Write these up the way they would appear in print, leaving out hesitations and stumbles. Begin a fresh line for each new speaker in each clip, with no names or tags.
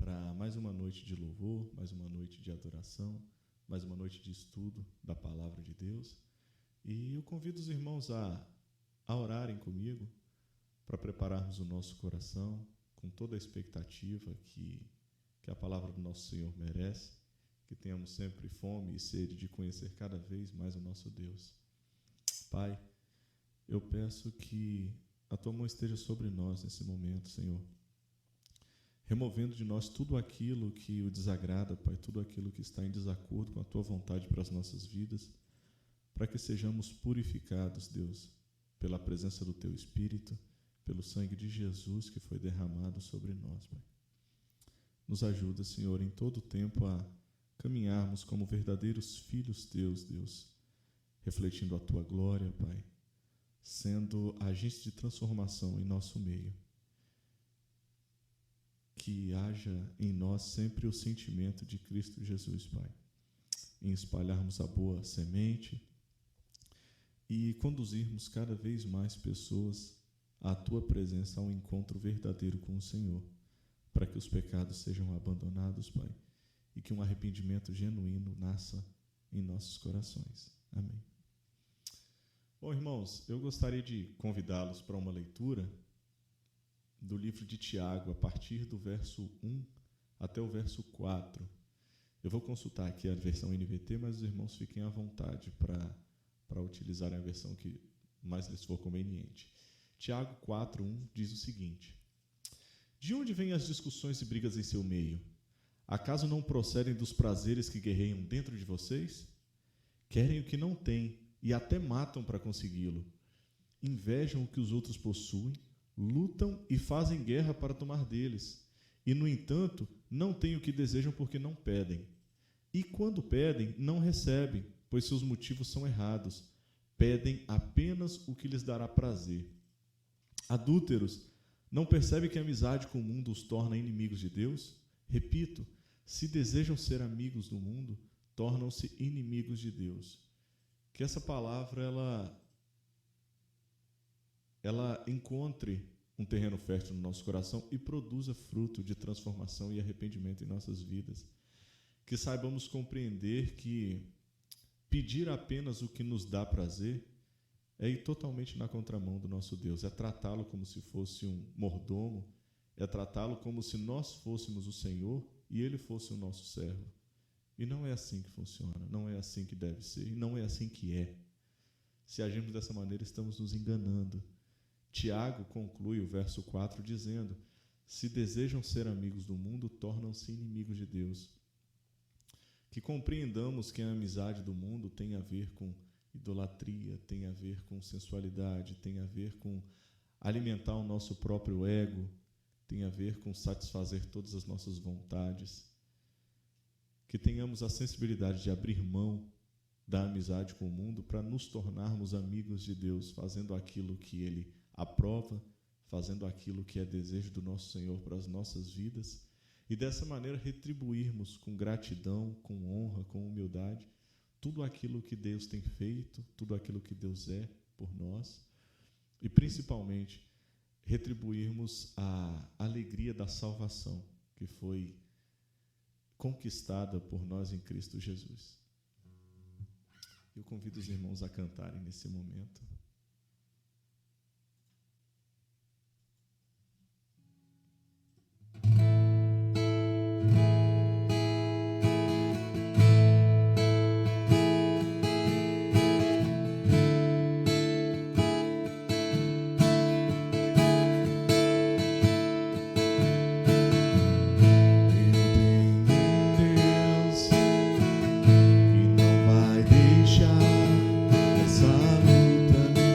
para mais uma noite de louvor, mais uma noite de adoração, mais uma noite de estudo da Palavra de Deus. E eu convido os irmãos a orarem comigo para prepararmos o nosso coração com toda a expectativa que a Palavra do nosso Senhor merece, que tenhamos sempre fome e sede de conhecer cada vez mais o nosso Deus. Pai, eu peço que a Tua mão esteja sobre nós nesse momento, Senhor, removendo de nós tudo aquilo que o desagrada, Pai, tudo aquilo que está em desacordo com a Tua vontade para as nossas vidas, para que sejamos purificados, Deus, pela presença do Teu Espírito, pelo sangue de Jesus que foi derramado sobre nós, Pai. Nos ajuda, Senhor, em todo o tempo a caminharmos como verdadeiros filhos Teus, Deus, refletindo a Tua glória, Pai, sendo agentes de transformação em nosso meio. Que haja em nós sempre o sentimento de Cristo Jesus, Pai, em espalharmos a boa semente e conduzirmos cada vez mais pessoas à Tua presença, ao encontro verdadeiro com o Senhor, para que os pecados sejam abandonados, Pai, e que um arrependimento genuíno nasça em nossos corações. Amém. Bom, irmãos, eu gostaria de convidá-los para uma leitura do livro de Tiago, a partir do verso 1 até o verso 4. Eu vou consultar aqui a versão NVT, mas os irmãos fiquem à vontade para utilizarem a versão que mais lhes for conveniente. Tiago 4:1 diz o seguinte: De onde vêm as discussões e brigas em seu meio? Acaso não procedem dos prazeres que guerreiam dentro de vocês? Querem o que não têm e até matam para consegui-lo. Invejam o que os outros possuem, lutam e fazem guerra para tomar deles. E, no entanto, não têm o que desejam porque não pedem. E quando pedem, não recebem, pois seus motivos são errados. Pedem apenas o que lhes dará prazer. Adúlteros, não percebem que a amizade com o mundo os torna inimigos de Deus? Repito, se desejam ser amigos do mundo, tornam-se inimigos de Deus. Que essa palavra ela encontre um terreno fértil no nosso coração e produza fruto de transformação e arrependimento em nossas vidas. Que saibamos compreender que pedir apenas o que nos dá prazer é ir totalmente na contramão do nosso Deus, é tratá-lo como se fosse um mordomo, é tratá-lo como se nós fôssemos o Senhor e Ele fosse o nosso servo. E não é assim que funciona, não é assim que deve ser, e não é assim que é. Se agirmos dessa maneira, estamos nos enganando. Tiago conclui o verso 4 dizendo: se desejam ser amigos do mundo, tornam-se inimigos de Deus. Que compreendamos que a amizade do mundo tem a ver com idolatria, tem a ver com sensualidade, tem a ver com alimentar o nosso próprio ego, tem a ver com satisfazer todas as nossas vontades. Que tenhamos a sensibilidade de abrir mão da amizade com o mundo para nos tornarmos amigos de Deus, fazendo aquilo que Ele aprova, fazendo aquilo que é desejo do nosso Senhor para as nossas vidas, e dessa maneira retribuirmos com gratidão, com honra, com humildade, tudo aquilo que Deus tem feito, tudo aquilo que Deus é por nós, e principalmente retribuirmos a alegria da salvação que foi conquistada por nós em Cristo Jesus. Eu convido os irmãos a cantarem nesse momento.
Essa luta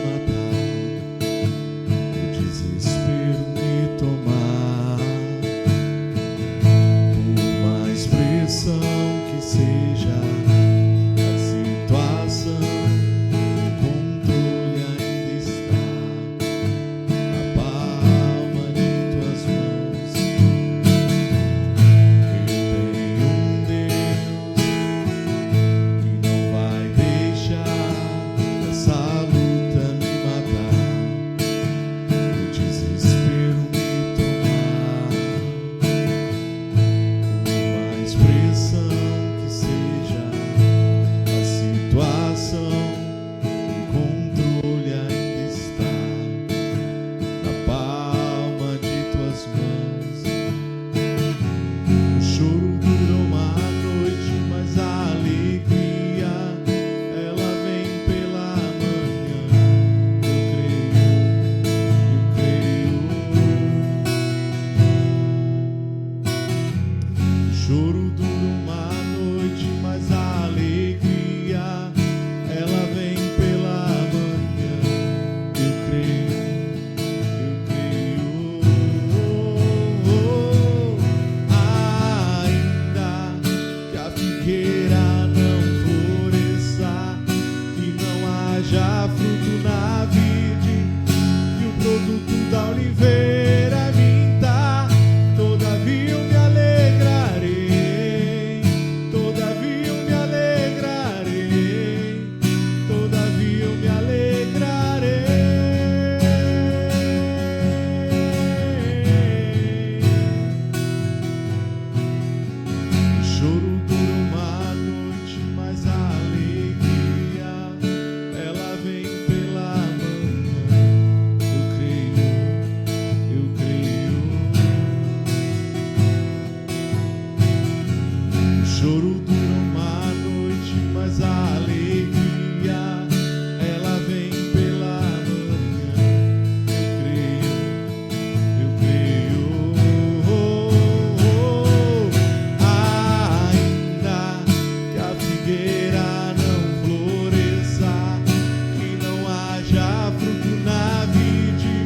choro dura uma noite, mas a alegria ela vem pela manhã. Eu creio, ainda que a figueira não floresça, que não haja fruto na vide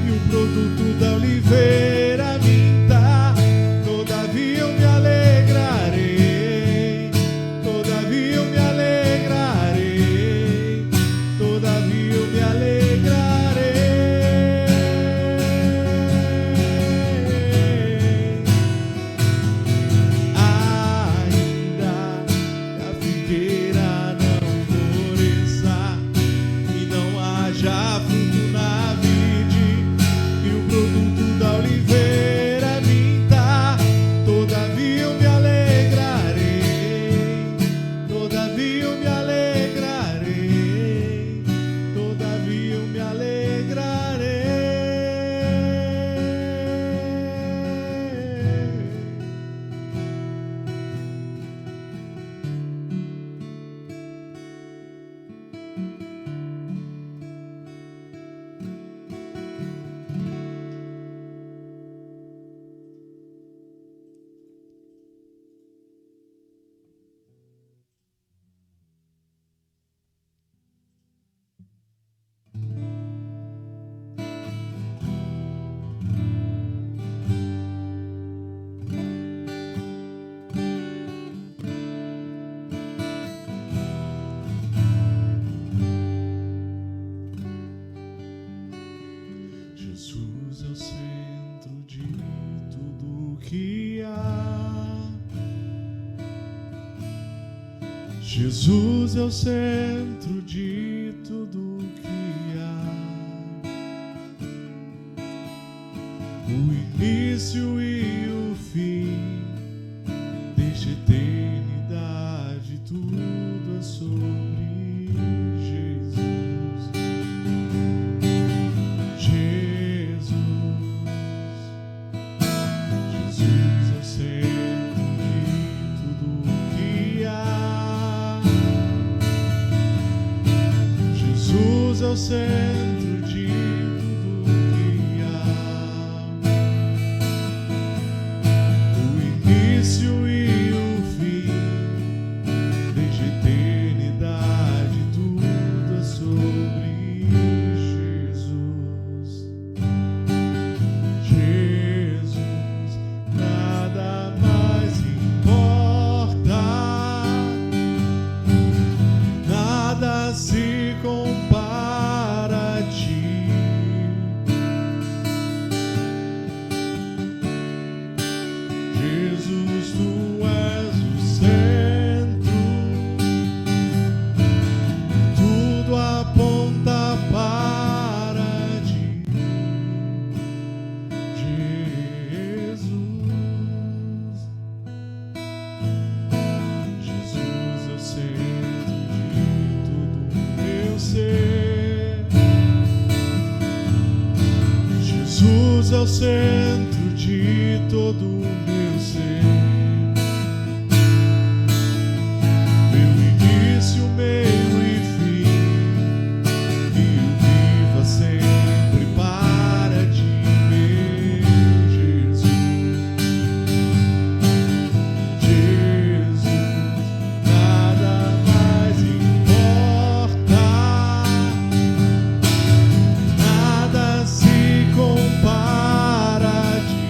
e o produto da oliveira minta, todavia eu me alegrarei, todavia eu me alegrarei, todavia eu me alegrarei. Ainda que a figueira não floresça e não haja fruto na vide e o produto da oliveira minta, todavia eu me alegrarei, todavia eu me alegrarei, todavia eu me alegrarei. Jesus é o centro de tudo que há. Jesus é o centro de tudo que há. O início e o fim, desde a eternidade, tudo é sobre Jesus. Jesus é o centro de tudo que há. Jesus é o centro de tudo que há. O início e o fim, desde a eternidade, tudo é sobre Jesus. Jesus, nada mais importa, nada se compara a ti. Jesus, tu és o centro, tudo aponta para ti. Jesus é o centro de todo meu ser. Jesus é o centro de todo meu ser. Meu início, meio e fim, e eu viva sempre para ti, meu Jesus. Jesus, nada mais importa, nada se compara a ti.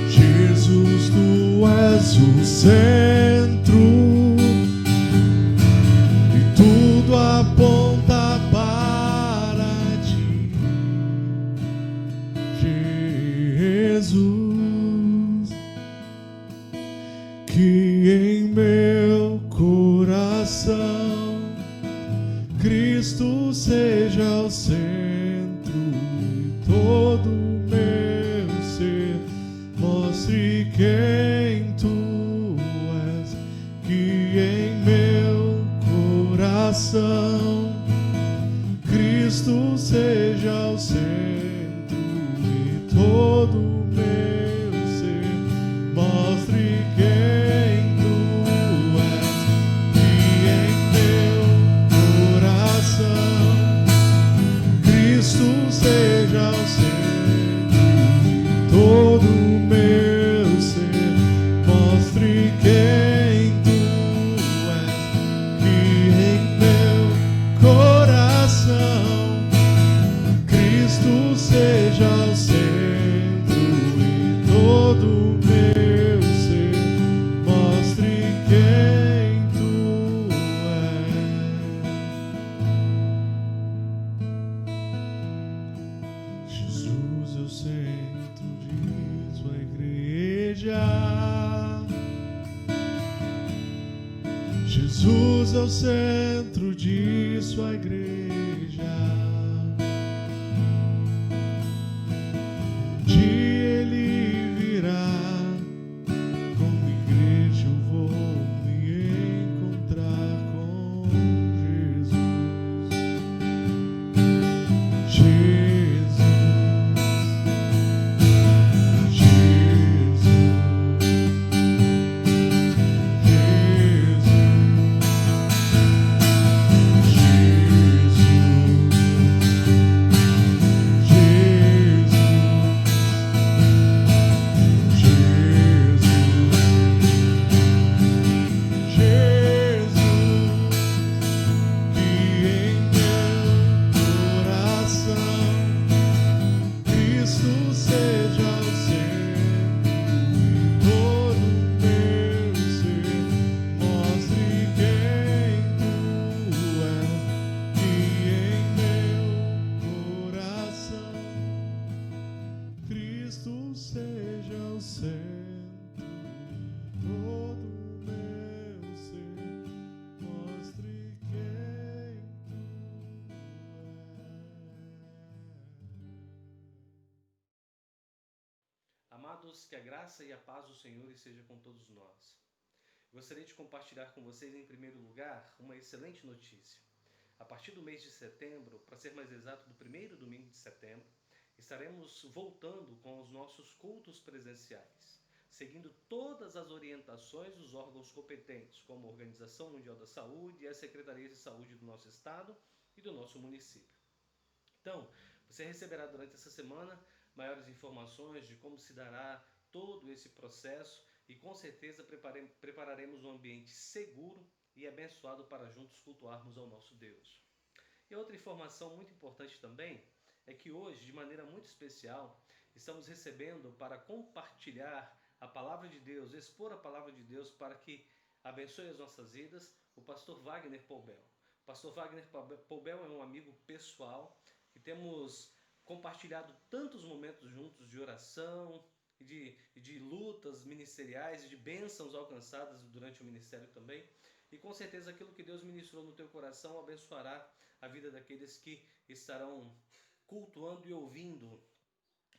Jesus, tu és o centro e tudo aponta para ti. Jesus, que em meu coração Cristo seja o centro e todo meu ser mostre quem tu és. Que em meu coração Cristo seja o centro e todo todo o meu ser mostre quem tu és, que em meu coração Cristo seja o centro de todo o meu ser, mostre quem tu és, que em meu coração Cristo seja o centro e todo o meu ser mostre quem tu és. Jesus é o centro de sua igreja. Jesus é o centro de sua igreja. Um dia ele virá, como igreja eu vou me encontrar com Jesus. Jesus, Jesus, Cristo seja o centro de todo o meu ser, mostre quem tu és.
Amados, que a graça e a paz do Senhor esteja com todos nós. Gostaria de compartilhar com vocês, em primeiro lugar, uma excelente notícia. A partir do mês de setembro, para ser mais exato, do primeiro domingo de setembro, estaremos voltando com os nossos cultos presenciais, seguindo todas as orientações dos órgãos competentes, como a Organização Mundial da Saúde e as Secretarias de Saúde do nosso estado e do nosso município. Então, você receberá durante essa semana maiores informações de como se dará todo esse processo e com certeza prepararemos um ambiente seguro e abençoado para juntos cultuarmos ao nosso Deus. E outra informação muito importante também é que hoje, de maneira muito especial, estamos recebendo para compartilhar a palavra de Deus, expor a palavra de Deus para que abençoe as nossas vidas, o pastor Wagner Poubel. O pastor Wagner Poubel é um amigo pessoal e temos compartilhado tantos momentos juntos de oração e de lutas ministeriais e de bênçãos alcançadas durante o ministério também. E com certeza aquilo que Deus ministrou no teu coração abençoará a vida daqueles que estarão cultuando e ouvindo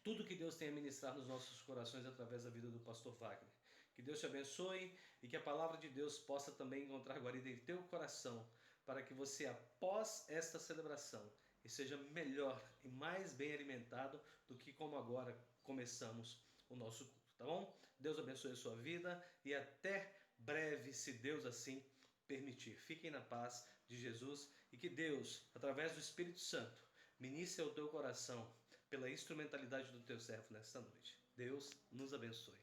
tudo que Deus tem a ministrar nos nossos corações através da vida do pastor Wagner. Que Deus te abençoe e que a palavra de Deus possa também encontrar guarida em teu coração, para que você, após esta celebração, esteja melhor e mais bem alimentado do que como agora começamos o nosso culto, tá bom? Deus abençoe a sua vida e até breve, se Deus assim permitir. Fiquem na paz de Jesus e que Deus, através do Espírito Santo, ministre ao teu coração pela instrumentalidade do teu servo nesta noite. Deus nos abençoe.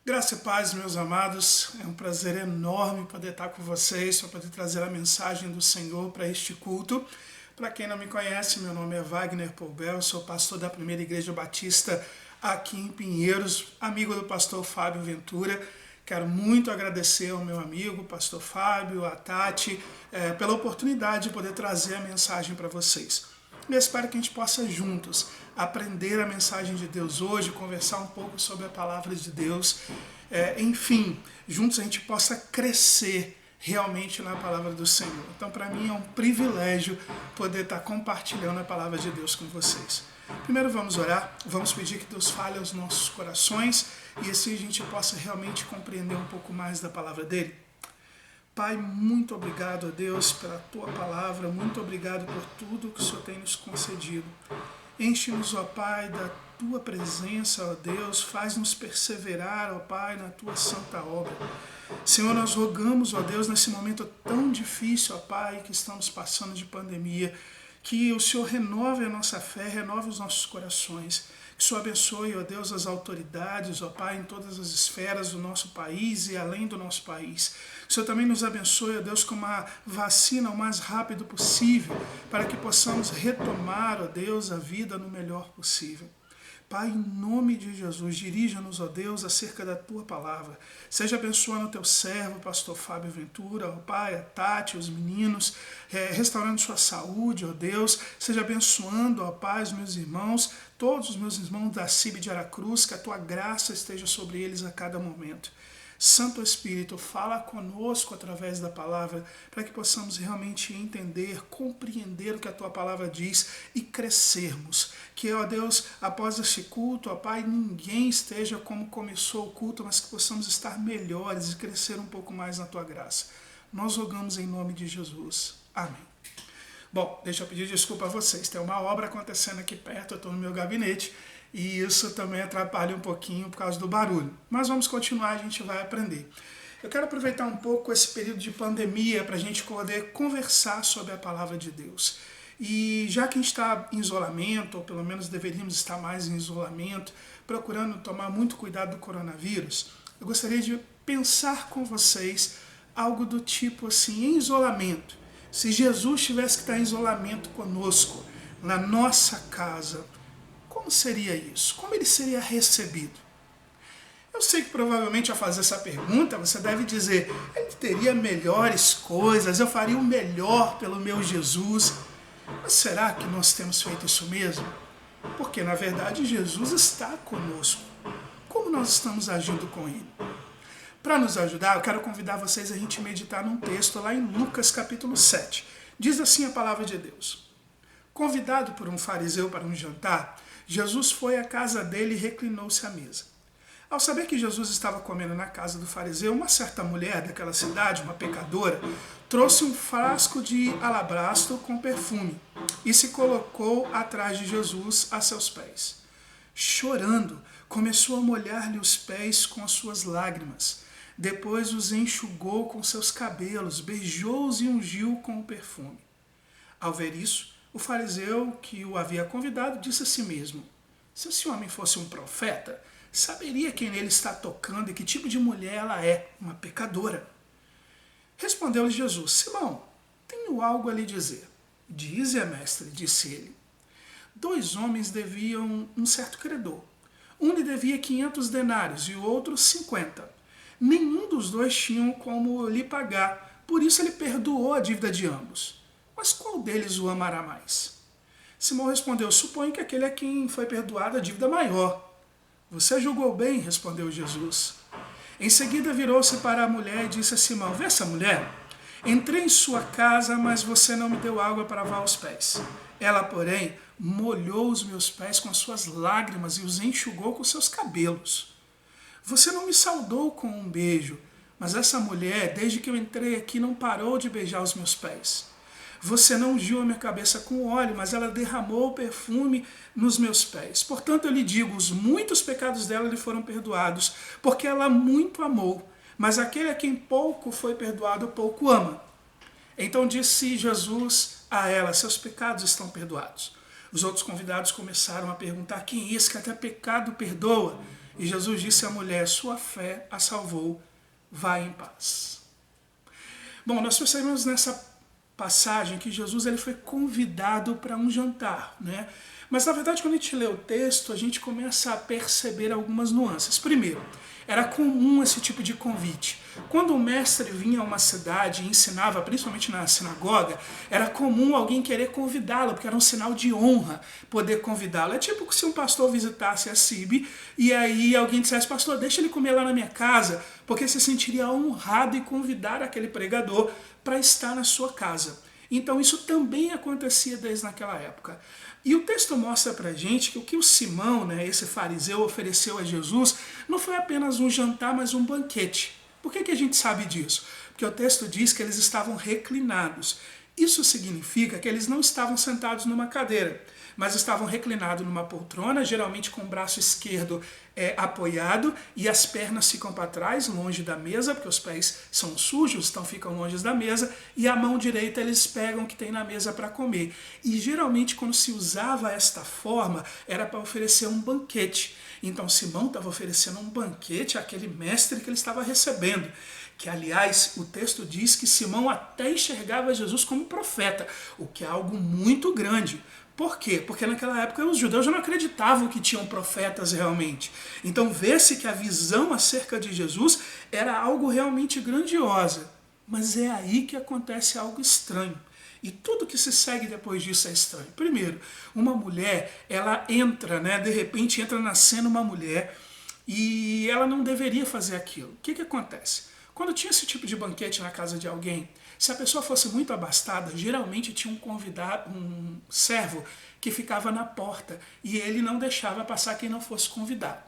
Graça e paz, meus amados. É um prazer enorme poder estar com vocês, para poder trazer a mensagem do Senhor para este culto. Para quem não me conhece, meu nome é Wagner Poubel, sou pastor da Primeira Igreja Batista aqui em Pinheiros, amigo do pastor Fábio Ventura. Quero muito agradecer ao meu amigo, pastor Fábio, a Tati, pela oportunidade de poder trazer a mensagem para vocês. Eu espero que a gente possa juntos aprender a mensagem de Deus hoje, conversar um pouco sobre a palavra de Deus. Enfim, juntos a gente possa crescer realmente na palavra do Senhor. Então, para mim é um privilégio poder estar compartilhando a palavra de Deus com vocês. Primeiro vamos orar, vamos pedir que Deus fale aos nossos corações e assim a gente possa realmente compreender um pouco mais da palavra dele. Pai, muito obrigado a Deus pela tua palavra, muito obrigado por tudo que o Senhor tem nos concedido. Enche-nos, ó Pai, da tua presença, ó Deus, faz-nos perseverar, ó Pai, na tua santa obra. Senhor, nós rogamos, ó Deus, nesse momento tão difícil, ó Pai, que estamos passando de pandemia, que o Senhor renove a nossa fé, renove os nossos corações. Que o Senhor abençoe, ó Deus, as autoridades, ó Pai, em todas as esferas do nosso país e além do nosso país. Que o Senhor também nos abençoe, ó Deus, com uma vacina o mais rápido possível, para que possamos retomar, ó Deus, a vida no melhor possível. Pai, em nome de Jesus, dirija-nos, ó Deus, acerca da Tua palavra. Seja abençoando o Teu servo, pastor Fábio Ventura, ó Pai, a Tati, os meninos, restaurando sua saúde, ó Deus. Seja abençoando, ó Pai, os meus irmãos, todos os meus irmãos da CIB de Aracruz, que a Tua graça esteja sobre eles a cada momento. Santo Espírito, fala conosco através da palavra, para que possamos realmente entender, compreender o que a Tua palavra diz e crescermos. Que, ó Deus, após este culto, ó Pai, ninguém esteja como começou o culto, mas que possamos estar melhores e crescer um pouco mais na Tua graça. Nós rogamos em nome de Jesus. Amém. Bom, deixa eu pedir desculpa a vocês. Tem uma obra acontecendo aqui perto, eu estou no meu gabinete, e isso também atrapalha um pouquinho por causa do barulho. Mas vamos continuar, a gente vai aprender. Eu quero aproveitar um pouco esse período de pandemia para a gente poder conversar sobre a palavra de Deus. E já que a gente está em isolamento, ou pelo menos deveríamos estar mais em isolamento, procurando tomar muito cuidado do coronavírus, eu gostaria de pensar com vocês algo do tipo assim, em isolamento. Se Jesus tivesse que estar em isolamento conosco, na nossa casa, como seria isso? Como ele seria recebido? Eu sei que provavelmente ao fazer essa pergunta você deve dizer, ele teria melhores coisas, eu faria o melhor pelo meu Jesus. Mas será que nós temos feito isso mesmo? Porque na verdade Jesus está conosco. Como nós estamos agindo com ele? Para nos ajudar, eu quero convidar vocês a gente meditar num texto lá em Lucas capítulo 7. Diz assim a palavra de Deus. Convidado por um fariseu para um jantar, Jesus foi à casa dele e reclinou-se à mesa. Ao saber que Jesus estava comendo na casa do fariseu, uma certa mulher daquela cidade, uma pecadora, trouxe um frasco de alabastro com perfume e se colocou atrás de Jesus a seus pés. Chorando, começou a molhar-lhe os pés com as suas lágrimas. Depois os enxugou com seus cabelos, beijou-os e ungiu com o perfume. Ao ver isso, o fariseu que o havia convidado disse a si mesmo, se esse homem fosse um profeta, saberia quem nele está tocando e que tipo de mulher ela é, uma pecadora. Respondeu-lhe Jesus, Simão, tenho algo a lhe dizer. Dize, mestre, disse ele. 2 homens deviam um certo credor. Um lhe devia 500 denários e o outro 50. Nenhum dos dois tinham como lhe pagar, por isso ele perdoou a dívida de ambos. Mas qual deles o amará mais? Simão respondeu, suponho que aquele a quem foi perdoada a dívida maior. Você julgou bem, respondeu Jesus. Em seguida virou-se para a mulher e disse a Simão, vê essa mulher? Entrei em sua casa, mas você não me deu água para lavar os pés. Ela, porém, molhou os meus pés com as suas lágrimas e os enxugou com seus cabelos. Você não me saudou com um beijo, mas essa mulher, desde que eu entrei aqui, não parou de beijar os meus pés. Você não ungiu a minha cabeça com óleo, mas ela derramou o perfume nos meus pés. Portanto, eu lhe digo, os muitos pecados dela lhe foram perdoados, porque ela muito amou. Mas aquele a quem pouco foi perdoado, pouco ama. Então disse Jesus a ela, seus pecados estão perdoados. Os outros convidados começaram a perguntar, quem é esse que até pecado perdoa? E Jesus disse à mulher, sua fé a salvou, vá em paz. Bom, nós percebemos nessa passagem que Jesus ele foi convidado para um jantar, né? Mas na verdade quando a gente lê o texto, a gente começa a perceber algumas nuances. Primeiro, era comum esse tipo de convite. Quando o mestre vinha a uma cidade e ensinava, principalmente na sinagoga, era comum alguém querer convidá-lo, porque era um sinal de honra poder convidá-lo. É tipo se um pastor visitasse a CIB e aí alguém dissesse, pastor, deixa ele comer lá na minha casa, porque se sentiria honrado em convidar aquele pregador para estar na sua casa. Então isso também acontecia desde naquela época. E o texto mostra pra gente que o que o Simão, né, esse fariseu, ofereceu a Jesus não foi apenas um jantar, mas um banquete. Por que a gente sabe disso? Porque o texto diz que eles estavam reclinados. Isso significa que eles não estavam sentados numa cadeira, mas estavam reclinados numa poltrona, geralmente com o braço esquerdo apoiado e as pernas ficam para trás, longe da mesa, porque os pés são sujos, então ficam longe da mesa, e a mão direita eles pegam o que tem na mesa para comer. E geralmente quando se usava esta forma, era para oferecer um banquete. Então Simão estava oferecendo um banquete àquele mestre que ele estava recebendo. Que, aliás, o texto diz que Simão até enxergava Jesus como profeta, o que é algo muito grande. Por quê? Porque naquela época os judeus já não acreditavam que tinham profetas realmente. Então vê-se que a visão acerca de Jesus era algo realmente grandiosa. Mas é aí que acontece algo estranho. E tudo que se segue depois disso é estranho. Primeiro, uma mulher, ela entra, de repente entra na cena uma mulher e ela não deveria fazer aquilo. O que acontece? Quando tinha esse tipo de banquete na casa de alguém, se a pessoa fosse muito abastada, geralmente tinha um convidado, um servo que ficava na porta e ele não deixava passar quem não fosse convidado.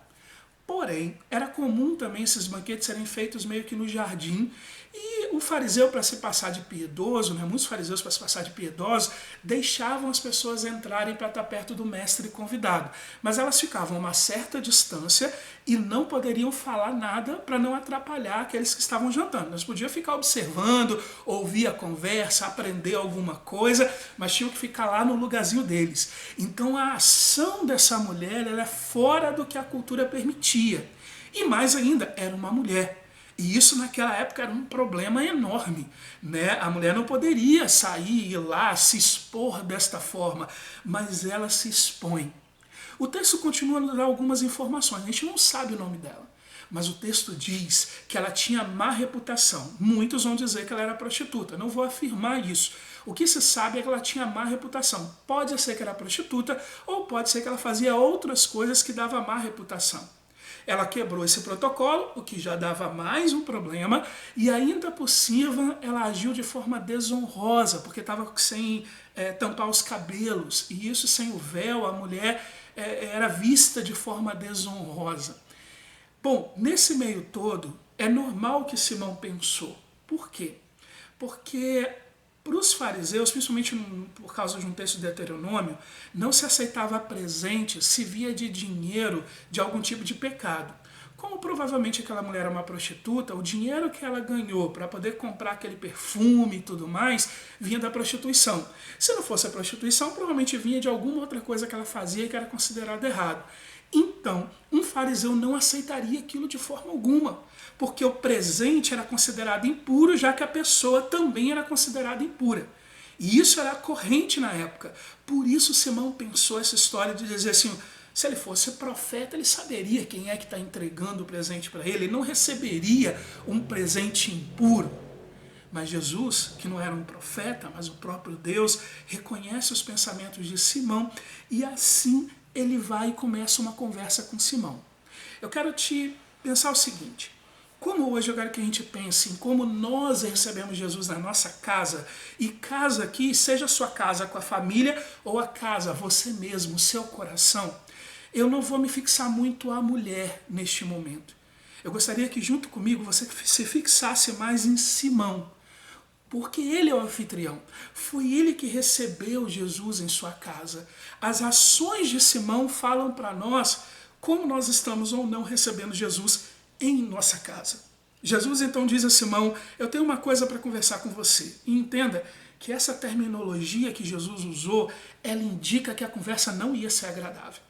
Porém, era comum também esses banquetes serem feitos meio que no jardim. E o fariseu, para se passar de piedoso, muitos fariseus, para se passar de piedosos, deixavam as pessoas entrarem para estar perto do mestre convidado. Mas elas ficavam a uma certa distância e não poderiam falar nada para não atrapalhar aqueles que estavam jantando. Eles podiam ficar observando, ouvir a conversa, aprender alguma coisa, mas tinham que ficar lá no lugarzinho deles. Então a ação dessa mulher era fora do que a cultura permitia. E mais ainda, era uma mulher. E isso naquela época era um problema enorme. A mulher não poderia sair, ir lá, se expor desta forma, mas ela se expõe. O texto continua a dar algumas informações, a gente não sabe o nome dela, mas o texto diz que ela tinha má reputação. Muitos vão dizer que ela era prostituta, não vou afirmar isso. O que se sabe é que ela tinha má reputação. Pode ser que era prostituta ou pode ser que ela fazia outras coisas que davam má reputação. Ela quebrou esse protocolo, o que já dava mais um problema, e ainda por cima ela agiu de forma desonrosa, porque estava sem tampar os cabelos, e isso sem o véu, a mulher era vista de forma desonrosa. Bom, nesse meio todo, é normal que Simão pensou. Por quê? Porque para os fariseus, principalmente por causa de um texto de Deuteronômio, não se aceitava presente se via de dinheiro de algum tipo de pecado. Como provavelmente aquela mulher era uma prostituta, o dinheiro que ela ganhou para poder comprar aquele perfume e tudo mais, vinha da prostituição. Se não fosse a prostituição, provavelmente vinha de alguma outra coisa que ela fazia que era considerado errado. Então, um fariseu não aceitaria aquilo de forma alguma, porque o presente era considerado impuro, já que a pessoa também era considerada impura. E isso era corrente na época. Por isso Simão pensou essa história de dizer assim, se ele fosse profeta, ele saberia quem é que está entregando o presente para ele, ele não receberia um presente impuro. Mas Jesus, que não era um profeta, mas o próprio Deus, reconhece os pensamentos de Simão e assim ele vai e começa uma conversa com Simão. Eu quero te pensar o seguinte, como hoje eu quero que a gente pense em como nós recebemos Jesus na nossa casa, e casa aqui, seja a sua casa com a família ou a casa, você mesmo, o seu coração, eu não vou me fixar muito à mulher neste momento. Eu gostaria que junto comigo você se fixasse mais em Simão, porque ele é o anfitrião. Foi ele que recebeu Jesus em sua casa. As ações de Simão falam para nós como nós estamos ou não recebendo Jesus em nossa casa. Jesus então diz a Simão, eu tenho uma coisa para conversar com você. E entenda que essa terminologia que Jesus usou, ela indica que a conversa não ia ser agradável.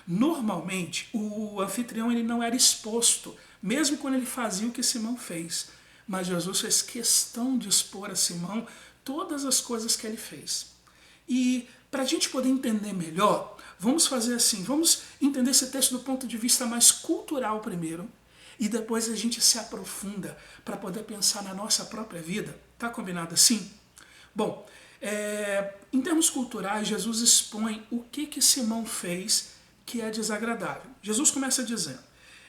Normalmente, o anfitrião ele não era exposto, mesmo quando ele fazia o que Simão fez. Mas Jesus fez questão de expor a Simão todas as coisas que ele fez. E para a gente poder entender melhor, vamos fazer assim, vamos entender esse texto do ponto de vista mais cultural primeiro, e depois a gente se aprofunda para poder pensar na nossa própria vida. Tá combinado assim? Bom, em termos culturais, Jesus expõe o que Simão fez que é desagradável. Jesus começa dizendo,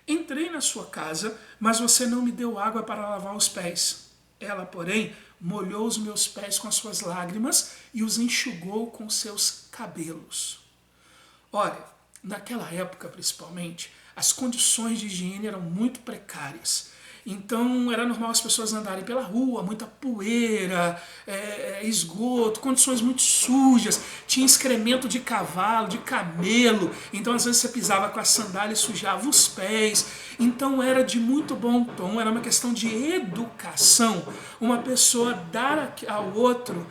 entrei na sua casa, mas você não me deu água para lavar os pés. Ela, porém, molhou os meus pés com as suas lágrimas e os enxugou com seus cabelos. Olha, naquela época principalmente, as condições de higiene eram muito precárias. Então era normal as pessoas andarem pela rua, muita poeira, esgoto, condições muito sujas, tinha excremento de cavalo, de camelo, então às vezes você pisava com a sandália e sujava os pés. Então era de muito bom tom, era uma questão de educação, uma pessoa dar ao outro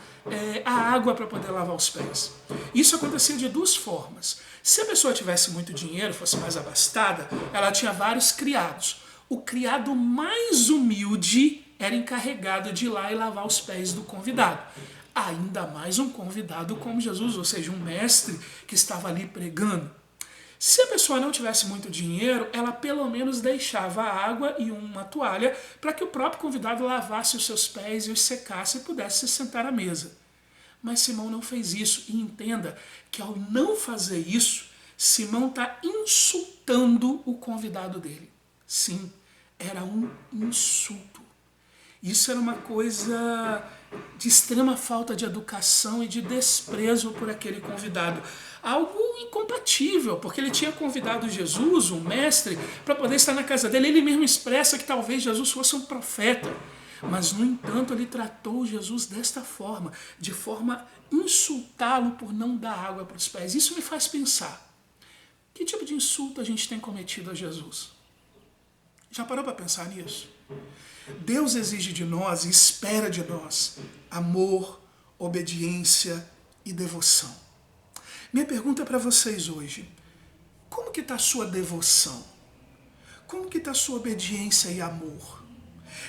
a água para poder lavar os pés. Isso acontecia de duas formas. Se a pessoa tivesse muito dinheiro, fosse mais abastada, ela tinha vários criados. O criado mais humilde era encarregado de ir lá e lavar os pés do convidado. Ainda mais um convidado como Jesus, ou seja, um mestre que estava ali pregando. Se a pessoa não tivesse muito dinheiro, ela pelo menos deixava a água e uma toalha para que o próprio convidado lavasse os seus pés e os secasse e pudesse se sentar à mesa. Mas Simão não fez isso. E entenda que ao não fazer isso, Simão está insultando o convidado dele. Sim, era um insulto. Isso era uma coisa de extrema falta de educação e de desprezo por aquele convidado. Algo incompatível, porque ele tinha convidado Jesus, um mestre, para poder estar na casa dele. Ele mesmo expressa que talvez Jesus fosse um profeta. Mas, no entanto, ele tratou Jesus desta forma, de forma a insultá-lo por não dar água para os pés. Isso me faz pensar, que tipo de insulto a gente tem cometido a Jesus? Já parou para pensar nisso? Deus exige de nós e espera de nós amor, obediência e devoção. Minha pergunta para vocês hoje, como que está a sua devoção? Como que está a sua obediência e amor?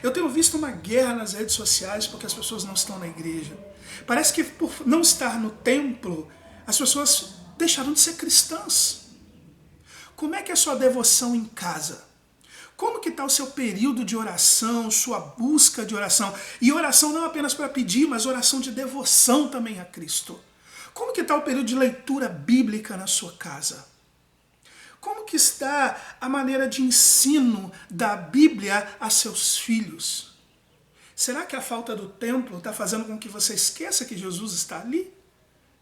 Eu tenho visto uma guerra nas redes sociais porque as pessoas não estão na igreja. Parece que por não estar no templo, as pessoas deixaram de ser cristãs. Como é que é a sua devoção em casa? Como que está o seu período de oração, sua busca de oração? E oração não apenas para pedir, mas oração de devoção também a Cristo. Como que está o período de leitura bíblica na sua casa? Como que está a maneira de ensino da Bíblia a seus filhos? Será que a falta do templo está fazendo com que você esqueça que Jesus está ali?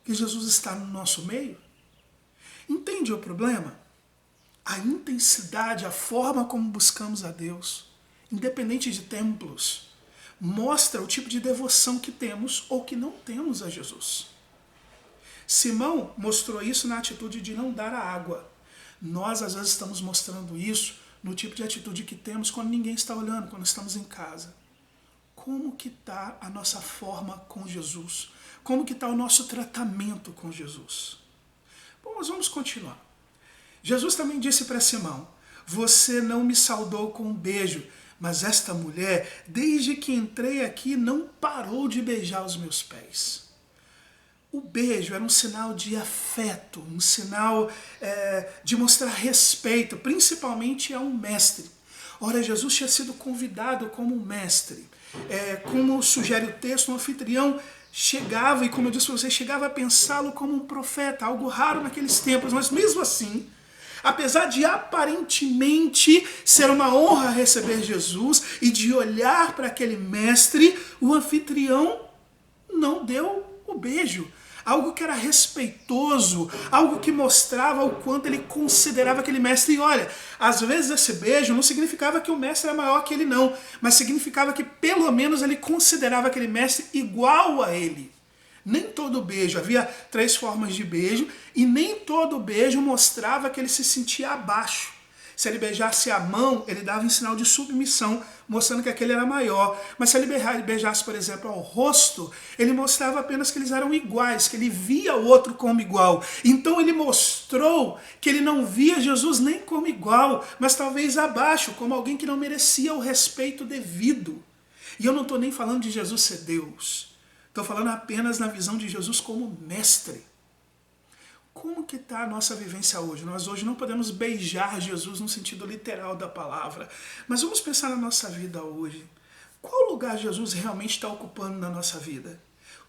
Que Jesus está no nosso meio? Entende o problema? A intensidade, a forma como buscamos a Deus, independente de templos, mostra o tipo de devoção que temos ou que não temos a Jesus. Simão mostrou isso na atitude de não dar a água. Nós, às vezes, estamos mostrando isso no tipo de atitude que temos quando ninguém está olhando, quando estamos em casa. Como que está a nossa forma com Jesus? Como que está o nosso tratamento com Jesus? Bom, mas vamos continuar. Jesus também disse para Simão, você não me saudou com um beijo, mas esta mulher, desde que entrei aqui, não parou de beijar os meus pés. O beijo era um sinal de afeto, um sinal de mostrar respeito, principalmente a um mestre. Ora, Jesus tinha sido convidado como um mestre. Como sugere o texto, um anfitrião chegava, e como eu disse para vocês, chegava a pensá-lo como um profeta, algo raro naqueles tempos, mas mesmo assim, apesar de aparentemente ser uma honra receber Jesus e de olhar para aquele mestre, o anfitrião não deu o beijo. Algo que era respeitoso, algo que mostrava o quanto ele considerava aquele mestre. E olha, às vezes esse beijo não significava que o mestre era maior que ele não, mas significava que pelo menos ele considerava aquele mestre igual a ele. Nem todo beijo, havia 3 formas de beijo, e nem todo beijo mostrava que ele se sentia abaixo. Se ele beijasse a mão, ele dava em sinal de submissão, mostrando que aquele era maior. Mas se ele beijasse, por exemplo, ao rosto, ele mostrava apenas que eles eram iguais, que ele via o outro como igual. Então ele mostrou que ele não via Jesus nem como igual, mas talvez abaixo, como alguém que não merecia o respeito devido. E eu não estou nem falando de Jesus ser Deus. Estou falando apenas na visão de Jesus como mestre. Como que está a nossa vivência hoje? Nós hoje não podemos beijar Jesus no sentido literal da palavra, mas vamos pensar na nossa vida hoje. Qual lugar Jesus realmente está ocupando na nossa vida?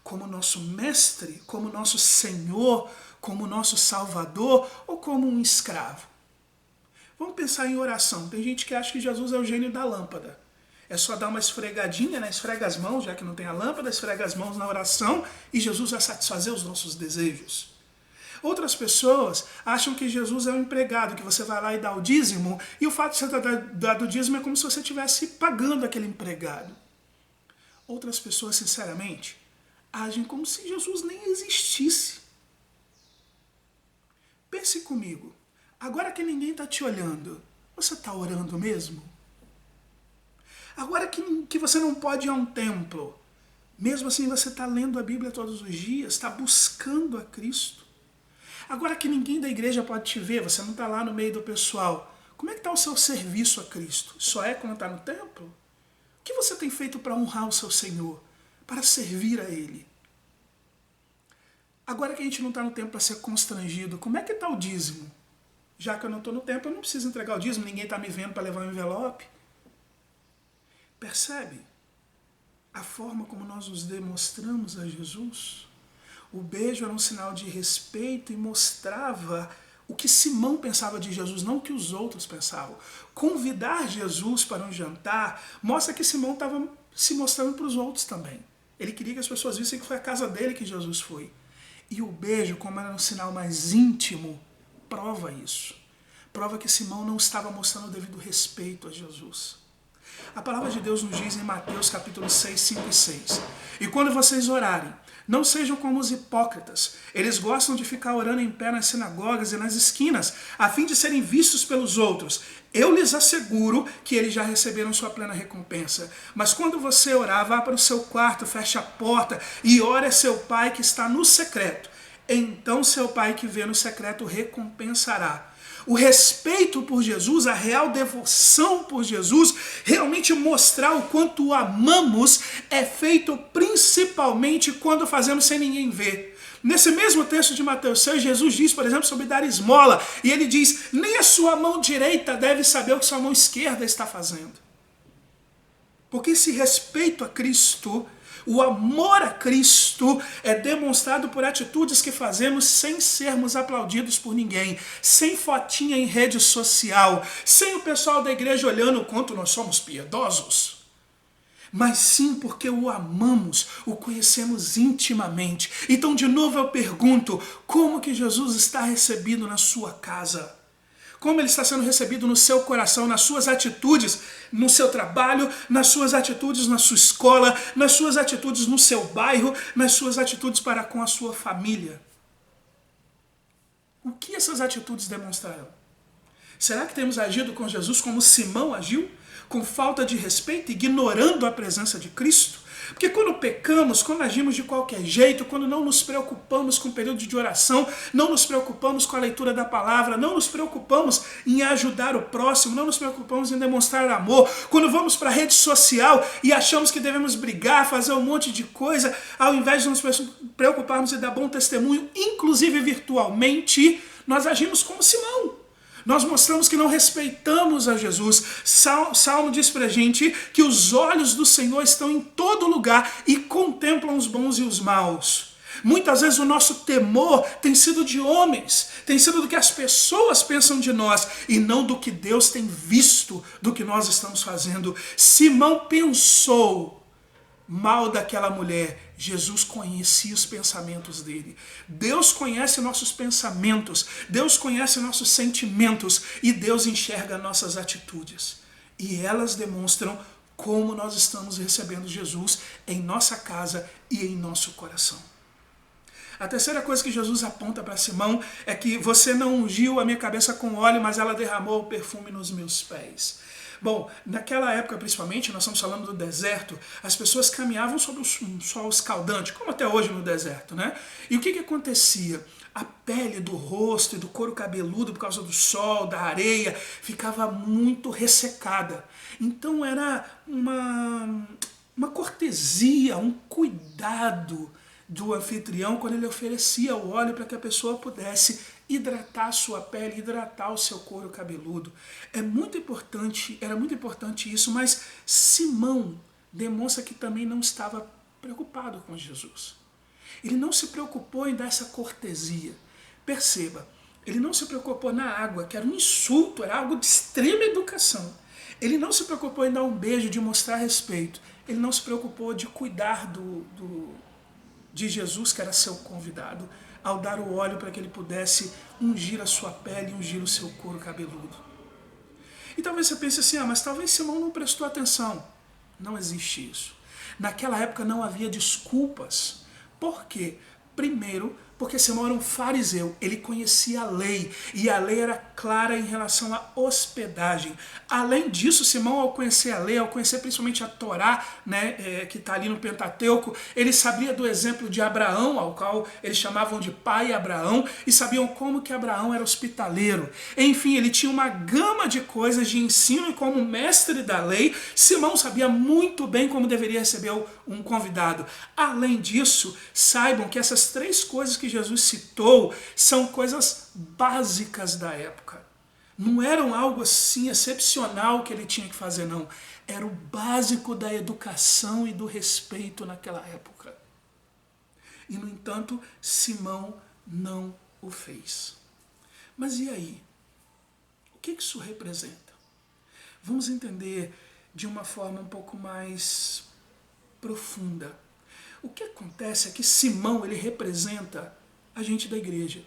Como nosso mestre, como nosso Senhor, como nosso Salvador ou como um escravo? Vamos pensar em oração. Tem gente que acha que Jesus é o gênio da lâmpada. É só dar uma esfregadinha, né? Esfrega as mãos, já que não tem a lâmpada, esfrega as mãos na oração e Jesus vai satisfazer os nossos desejos. Outras pessoas acham que Jesus é um empregado, que você vai lá e dá o dízimo, e o fato de você dar o dízimo é como se você estivesse pagando aquele empregado. Outras pessoas, sinceramente, agem como se Jesus nem existisse. Pense comigo, agora que ninguém está te olhando, você está orando mesmo? Agora que você não pode ir a um templo, mesmo assim você está lendo a Bíblia todos os dias, está buscando a Cristo? Agora que ninguém da igreja pode te ver, você não está lá no meio do pessoal, como é que está o seu serviço a Cristo? Só é quando está no templo? O que você tem feito para honrar o seu Senhor, para servir a Ele? Agora que a gente não está no templo para ser constrangido, como é que está o dízimo? Já que eu não estou no templo, eu não preciso entregar o dízimo, ninguém está me vendo para levar um envelope. Percebe a forma como nós nos demonstramos a Jesus? O beijo era um sinal de respeito e mostrava o que Simão pensava de Jesus, não o que os outros pensavam. Convidar Jesus para um jantar mostra que Simão estava se mostrando para os outros também. Ele queria que as pessoas vissem que foi a casa dele que Jesus foi. E o beijo, como era um sinal mais íntimo, prova isso. Prova que Simão não estava mostrando o devido respeito a Jesus. A palavra de Deus nos diz em Mateus capítulo 6, 5 e 6. E quando vocês orarem, não sejam como os hipócritas. Eles gostam de ficar orando em pé nas sinagogas e nas esquinas, a fim de serem vistos pelos outros. Eu lhes asseguro que eles já receberam sua plena recompensa. Mas quando você orar, vá para o seu quarto, feche a porta e ore a seu pai que está no secreto. Então seu pai que vê no secreto recompensará. O respeito por Jesus, a real devoção por Jesus, realmente mostrar o quanto o amamos, é feito principalmente quando fazemos sem ninguém ver. Nesse mesmo texto de Mateus 6, Jesus diz, por exemplo, sobre dar esmola, e ele diz, nem a sua mão direita deve saber o que sua mão esquerda está fazendo. Porque esse respeito a Cristo, o amor a Cristo é demonstrado por atitudes que fazemos sem sermos aplaudidos por ninguém, sem fotinha em rede social, sem o pessoal da igreja olhando o quanto nós somos piedosos, mas sim porque o amamos, o conhecemos intimamente. Então, de novo eu pergunto, como que Jesus está recebido na sua casa? Como ele está sendo recebido no seu coração, nas suas atitudes, no seu trabalho, nas suas atitudes na sua escola, nas suas atitudes no seu bairro, nas suas atitudes para com a sua família? O que essas atitudes demonstrarão? Será que temos agido com Jesus como Simão agiu? Com falta de respeito, ignorando a presença de Cristo? Porque quando pecamos, quando agimos de qualquer jeito, quando não nos preocupamos com o período de oração, não nos preocupamos com a leitura da palavra, não nos preocupamos em ajudar o próximo, não nos preocupamos em demonstrar amor, quando vamos para a rede social e achamos que devemos brigar, fazer um monte de coisa, ao invés de nos preocuparmos em dar bom testemunho, inclusive virtualmente, nós agimos como Simão. Nós mostramos que não respeitamos a Jesus. Salmo diz pra gente que os olhos do Senhor estão em todo lugar e contemplam os bons e os maus. Muitas vezes o nosso temor tem sido de homens, tem sido do que as pessoas pensam de nós e não do que Deus tem visto do que nós estamos fazendo. Simão pensou mal daquela mulher. Jesus conhecia os pensamentos dele. Deus conhece nossos pensamentos, Deus conhece nossos sentimentos e Deus enxerga nossas atitudes. E elas demonstram como nós estamos recebendo Jesus em nossa casa e em nosso coração. A terceira coisa que Jesus aponta para Simão é que você não ungiu a minha cabeça com óleo, mas ela derramou o perfume nos meus pés. Bom, naquela época principalmente, nós estamos falando do deserto, as pessoas caminhavam sob um sol escaldante, como até hoje no deserto, né? E o que acontecia? A pele do rosto e do couro cabeludo, por causa do sol, da areia, ficava muito ressecada. Então era uma cortesia, um cuidado do anfitrião quando ele oferecia o óleo para que a pessoa pudesse hidratar a sua pele, hidratar o seu couro cabeludo. Era muito importante isso, mas Simão demonstra que também não estava preocupado com Jesus. Ele não se preocupou em dar essa cortesia. Perceba, ele não se preocupou na água, que era um insulto, era algo de extrema educação. Ele não se preocupou em dar um beijo, de mostrar respeito. Ele não se preocupou de cuidar de Jesus, que era seu convidado. ao dar o óleo para que ele pudesse ungir a sua pele e ungir o seu couro cabeludo. E talvez você pense assim, mas talvez Simão não prestou atenção. Não existe isso. Naquela época não havia desculpas. Por quê? Primeiro, porque Simão era um fariseu, ele conhecia a lei, e a lei era clara em relação à hospedagem. Além disso, Simão, ao conhecer a lei, ao conhecer principalmente a Torá, né, que está ali no Pentateuco, ele sabia do exemplo de Abraão, ao qual eles chamavam de pai Abraão, e sabiam como que Abraão era hospitaleiro. Enfim, ele tinha uma gama de coisas de ensino, e como mestre da lei, Simão sabia muito bem como deveria receber um convidado. Além disso, saibam que essas três coisas que Jesus citou são coisas básicas da época. Não eram algo assim excepcional que ele tinha que fazer, não. Era o básico da educação e do respeito naquela época. E, no entanto, Simão não o fez. Mas e aí? O que isso representa? Vamos entender de uma forma um pouco mais profunda. O que acontece é que Simão, ele representa a gente da igreja.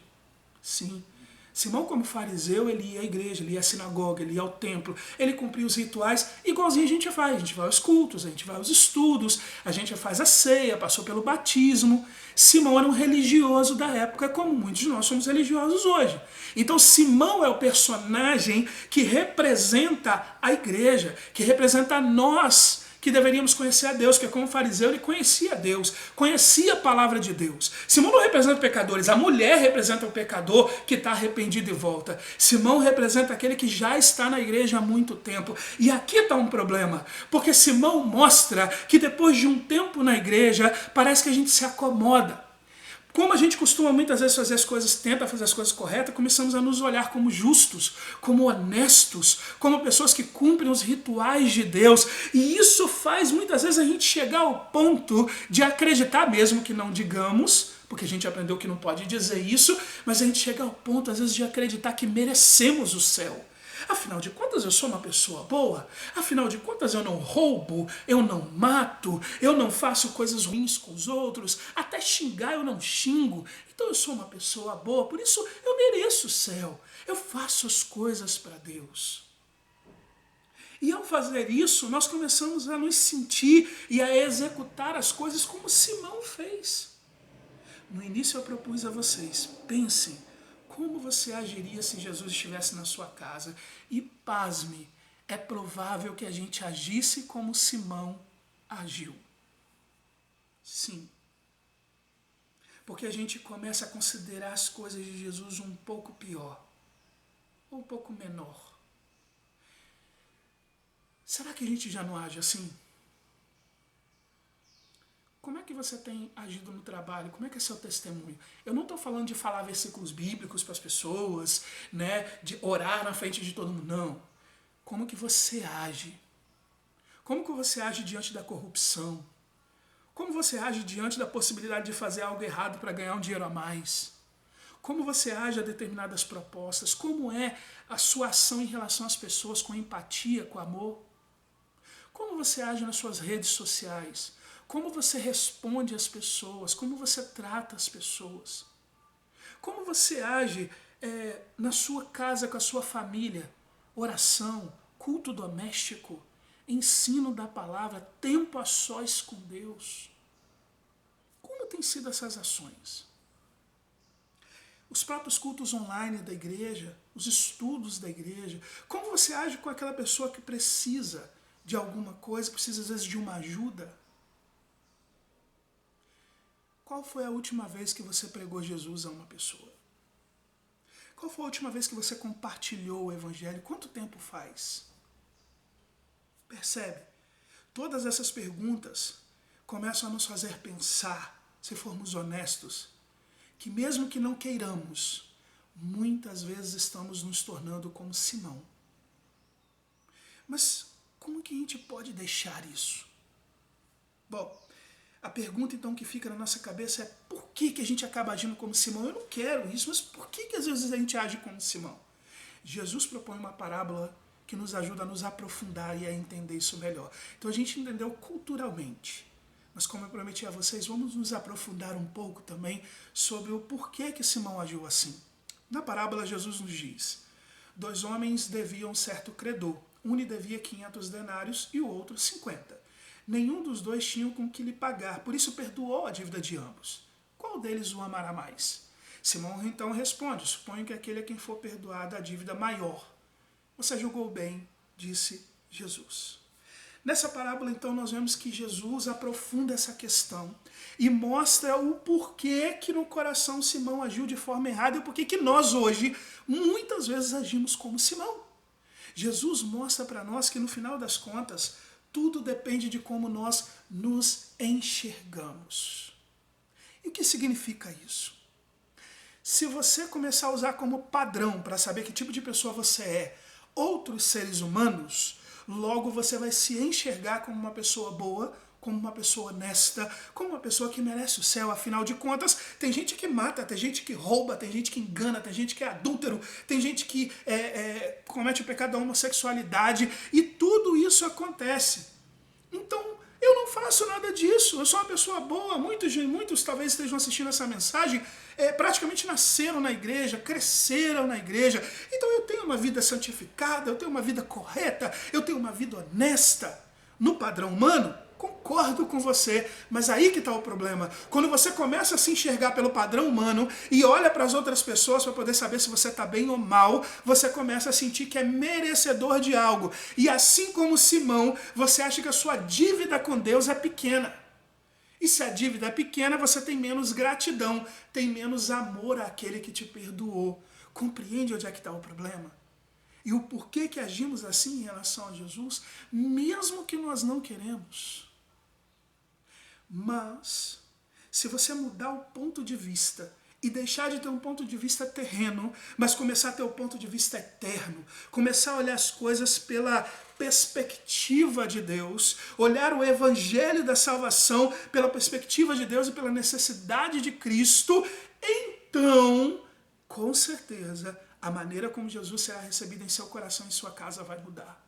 Sim. Simão, como fariseu, ele ia à igreja, ele ia à sinagoga, ele ia ao templo, ele cumpria os rituais igualzinho a gente faz. A gente vai aos cultos, a gente vai aos estudos, a gente faz a ceia, passou pelo batismo. Simão era um religioso da época, como muitos de nós somos religiosos hoje. Então Simão é o personagem que representa a igreja, que representa nós, que deveríamos conhecer a Deus, que como fariseu ele conhecia a Deus, conhecia a palavra de Deus. Simão não representa pecadores, a mulher representa o pecador que está arrependido e volta. Simão representa aquele que já está na igreja há muito tempo. E aqui está um problema, porque Simão mostra que depois de um tempo na igreja, parece que a gente se acomoda. Como a gente costuma muitas vezes fazer as coisas, tenta fazer as coisas corretas, começamos a nos olhar como justos, como honestos, como pessoas que cumprem os rituais de Deus. E isso faz muitas vezes a gente chegar ao ponto de acreditar, mesmo que não digamos, porque a gente aprendeu que não pode dizer isso, mas a gente chega ao ponto às vezes de acreditar que merecemos o céu. Afinal de contas, eu sou uma pessoa boa. Afinal de contas, eu não roubo, eu não mato, eu não faço coisas ruins com os outros, até xingar eu não xingo. Então eu sou uma pessoa boa, por isso eu mereço o céu. Eu faço as coisas para Deus. E ao fazer isso, nós começamos a nos sentir e a executar as coisas como Simão fez. No início eu propus a vocês, pensem, como você agiria se Jesus estivesse na sua casa? E pasme, é provável que a gente agisse como Simão agiu. Sim. Porque a gente começa a considerar as coisas de Jesus um pouco pior, ou um pouco menor. Será que a gente já não age assim? Como é que você tem agido no trabalho? Como é que é seu testemunho? Eu não estou falando de falar versículos bíblicos para as pessoas, né, de orar na frente de todo mundo, não. Como que você age? Como que você age diante da corrupção? Como você age diante da possibilidade de fazer algo errado para ganhar um dinheiro a mais? Como você age a determinadas propostas? Como é a sua ação em relação às pessoas, com empatia, com amor? Como você age nas suas redes sociais? Como você responde às pessoas? Como você trata as pessoas? Como você age na sua casa com a sua família? Oração, culto doméstico, ensino da palavra, tempo a sós com Deus. Como têm sido essas ações? Os próprios cultos online da igreja, os estudos da igreja. Como você age com aquela pessoa que precisa de alguma coisa, precisa às vezes de uma ajuda? Qual foi a última vez que você pregou Jesus a uma pessoa? Qual foi a última vez que você compartilhou o Evangelho? Quanto tempo faz? Percebe? Todas essas perguntas começam a nos fazer pensar, se formos honestos, que mesmo que não queiramos, muitas vezes estamos nos tornando como Simão. Mas como que a gente pode deixar isso? Bom, a pergunta então que fica na nossa cabeça é por que a gente acaba agindo como Simão? Eu não quero isso, mas por que às vezes a gente age como Simão? Jesus propõe uma parábola que nos ajuda a nos aprofundar e a entender isso melhor. Então a gente entendeu culturalmente. Mas como eu prometi a vocês, vamos nos aprofundar um pouco também sobre o porquê que Simão agiu assim. Na parábola, Jesus nos diz: 2 homens deviam um certo credor. Um lhe devia 500 denários e o outro 50. Nenhum dos dois tinha com que lhe pagar, por isso perdoou a dívida de ambos. Qual deles o amará mais? Simão então responde: suponho que aquele a quem for perdoada a dívida maior. Você julgou bem, disse Jesus. Nessa parábola, então, nós vemos que Jesus aprofunda essa questão e mostra o porquê que no coração Simão agiu de forma errada e o porquê que nós hoje, muitas vezes, agimos como Simão. Jesus mostra para nós que, no final das contas, tudo depende de como nós nos enxergamos. E o que significa isso? Se você começar a usar como padrão para saber que tipo de pessoa você é outros seres humanos, logo você vai se enxergar como uma pessoa boa, como uma pessoa honesta, como uma pessoa que merece o céu. Afinal de contas, tem gente que mata, tem gente que rouba, tem gente que engana, tem gente que é adúltero, tem gente que comete o pecado da homossexualidade, e tudo isso acontece. Então, eu não faço nada disso, eu sou uma pessoa boa. Muitos talvez estejam assistindo essa mensagem, praticamente nasceram na igreja, cresceram na igreja, então eu tenho uma vida santificada, eu tenho uma vida correta, eu tenho uma vida honesta. No padrão humano, concordo com você, mas aí que está o problema. Quando você começa a se enxergar pelo padrão humano e olha para as outras pessoas para poder saber se você está bem ou mal, você começa a sentir que é merecedor de algo. E assim como Simão, você acha que a sua dívida com Deus é pequena. E se a dívida é pequena, você tem menos gratidão, tem menos amor àquele que te perdoou. Compreende onde é que está o problema? E o porquê que agimos assim em relação a Jesus, mesmo que nós não queremos. Mas, se você mudar o ponto de vista e deixar de ter um ponto de vista terreno, mas começar a ter um ponto de vista eterno, começar a olhar as coisas pela perspectiva de Deus, olhar o evangelho da salvação pela perspectiva de Deus e pela necessidade de Cristo, então, com certeza, a maneira como Jesus será recebido em seu coração e em sua casa vai mudar.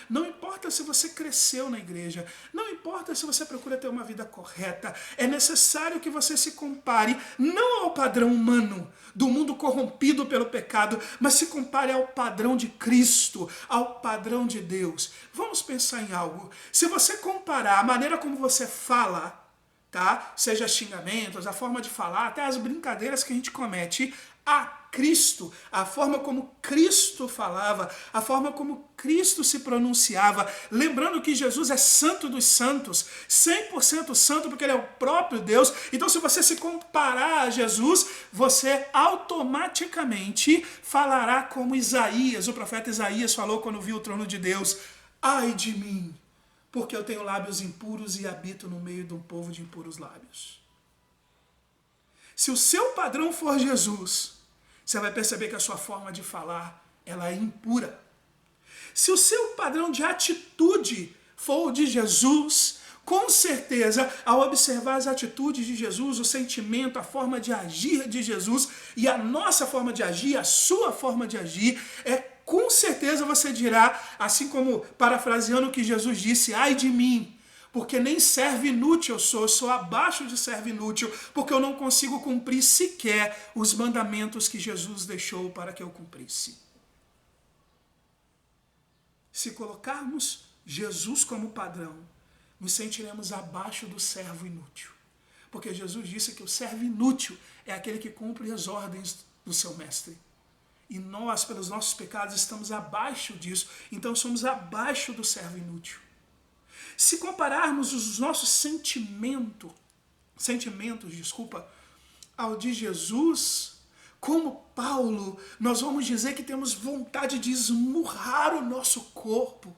Não importa se você cresceu na igreja, não importa se você procura ter uma vida correta, é necessário que você se compare não ao padrão humano do mundo corrompido pelo pecado, mas se compare ao padrão de Cristo, ao padrão de Deus. Vamos pensar em algo. Se você comparar a maneira como você fala, tá? Seja xingamentos, a forma de falar, até as brincadeiras que a gente comete, a Cristo, a forma como Cristo falava, a forma como Cristo se pronunciava, lembrando que Jesus é santo dos santos, 100% santo, porque ele é o próprio Deus. Então, se você se comparar a Jesus, você automaticamente falará como Isaías, o profeta Isaías falou quando viu o trono de Deus: ai de mim, porque eu tenho lábios impuros e habito no meio de um povo de impuros lábios. Se o seu padrão for Jesus, você vai perceber que a sua forma de falar, ela é impura. Se o seu padrão de atitude for o de Jesus, com certeza, ao observar as atitudes de Jesus, o sentimento, a forma de agir de Jesus e a nossa forma de agir, a sua forma de agir, com certeza você dirá, assim como parafraseando o que Jesus disse: ai de mim, porque nem servo inútil eu sou abaixo de servo inútil, porque eu não consigo cumprir sequer os mandamentos que Jesus deixou para que eu cumprisse. Se colocarmos Jesus como padrão, nos sentiremos abaixo do servo inútil, porque Jesus disse que o servo inútil é aquele que cumpre as ordens do seu mestre. E nós, pelos nossos pecados, estamos abaixo disso, então somos abaixo do servo inútil. Se compararmos os nossos sentimentos, ao de Jesus, como Paulo, nós vamos dizer que temos vontade de esmurrar o nosso corpo,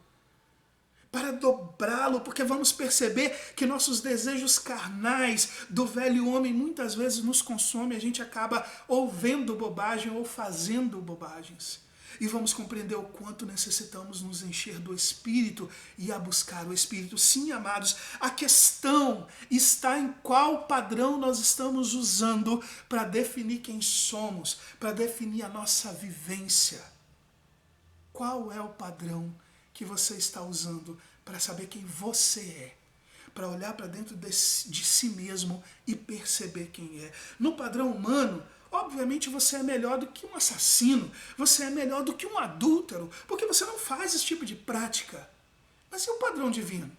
para dobrá-lo, porque vamos perceber que nossos desejos carnais do velho homem muitas vezes nos consomem, a gente acaba ou vendo bobagem ou fazendo bobagens. E vamos compreender o quanto necessitamos nos encher do Espírito e a buscar o Espírito. Sim, amados, a questão está em qual padrão nós estamos usando para definir quem somos, para definir a nossa vivência. Qual é o padrão que você está usando para saber quem você é? para olhar para dentro de si mesmo e perceber quem é. No padrão humano, obviamente você é melhor do que um assassino, você é melhor do que um adúltero, porque você não faz esse tipo de prática. Mas e o padrão divino?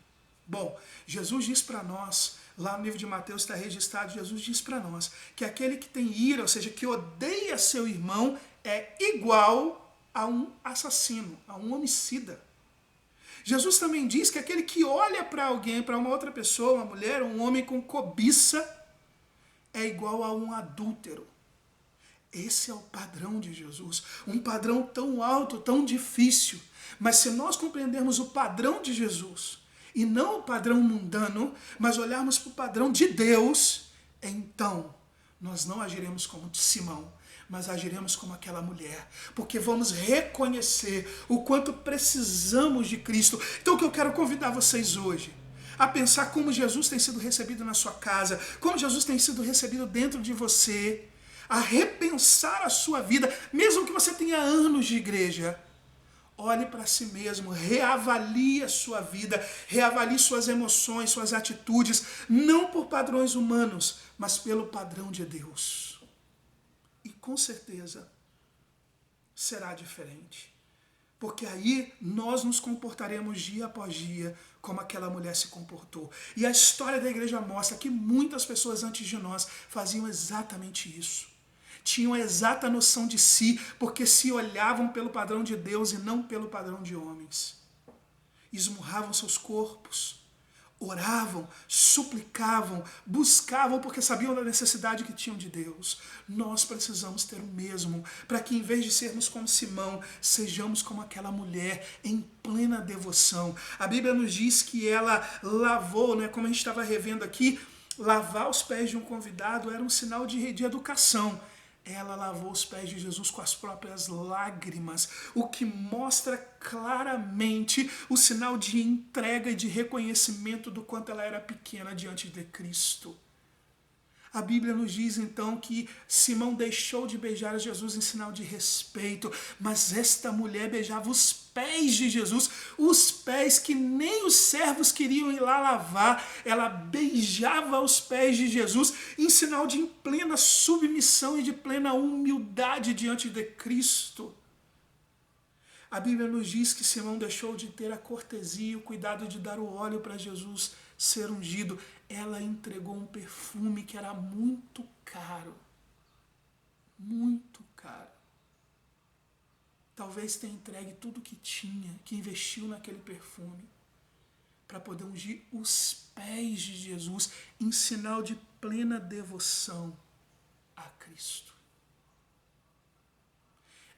Bom, Jesus diz para nós, lá no livro de Mateus está registrado, Jesus diz para nós que aquele que tem ira, ou seja, que odeia seu irmão, é igual a um assassino, a um homicida. Jesus também diz que aquele que olha para alguém, para uma outra pessoa, uma mulher, um homem com cobiça, é igual a um adúltero. Esse é o padrão de Jesus, um padrão tão alto, tão difícil. Mas se nós compreendermos o padrão de Jesus, e não o padrão mundano, mas olharmos para o padrão de Deus, então nós não agiremos como Simão, mas agiremos como aquela mulher, porque vamos reconhecer o quanto precisamos de Cristo. Então o que eu quero convidar vocês hoje, a pensar como Jesus tem sido recebido na sua casa, como Jesus tem sido recebido dentro de você, a repensar a sua vida, mesmo que você tenha anos de igreja. Olhe para si mesmo, reavalie a sua vida, reavalie suas emoções, suas atitudes, não por padrões humanos, mas pelo padrão de Deus. E com certeza será diferente. Porque aí nós nos comportaremos dia após dia como aquela mulher se comportou. E a história da igreja mostra que muitas pessoas antes de nós faziam exatamente isso. Tinham a exata noção de si, porque se olhavam pelo padrão de Deus e não pelo padrão de homens. Esmurravam seus corpos, oravam, suplicavam, buscavam, porque sabiam da necessidade que tinham de Deus. Nós precisamos ter o mesmo, para que em vez de sermos como Simão, sejamos como aquela mulher em plena devoção. A Bíblia nos diz que ela lavou, né, como a gente estava revendo aqui, lavar os pés de um convidado era um sinal de educação. Ela lavou os pés de Jesus com as próprias lágrimas, o que mostra claramente o sinal de entrega e de reconhecimento do quanto ela era pequena diante de Cristo. A Bíblia nos diz então que Simão deixou de beijar Jesus em sinal de respeito, mas esta mulher beijava os pés de Jesus, os pés que nem os servos queriam ir lá lavar. Ela beijava os pés de Jesus em sinal de plena submissão e de plena humildade diante de Cristo. A Bíblia nos diz que Simão deixou de ter a cortesia e o cuidado de dar o óleo para Jesus ser ungido. Ela entregou um perfume que era muito caro. Muito caro. Talvez tenha entregue tudo que tinha, que investiu naquele perfume, para poder ungir os pés de Jesus em sinal de plena devoção a Cristo.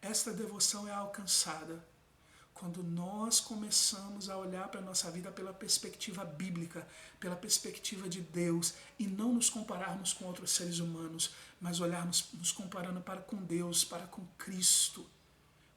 Esta devoção é alcançada quando nós começamos a olhar para a nossa vida pela perspectiva bíblica, pela perspectiva de Deus, e não nos compararmos com outros seres humanos, mas olharmos nos comparando com Deus, para com Cristo,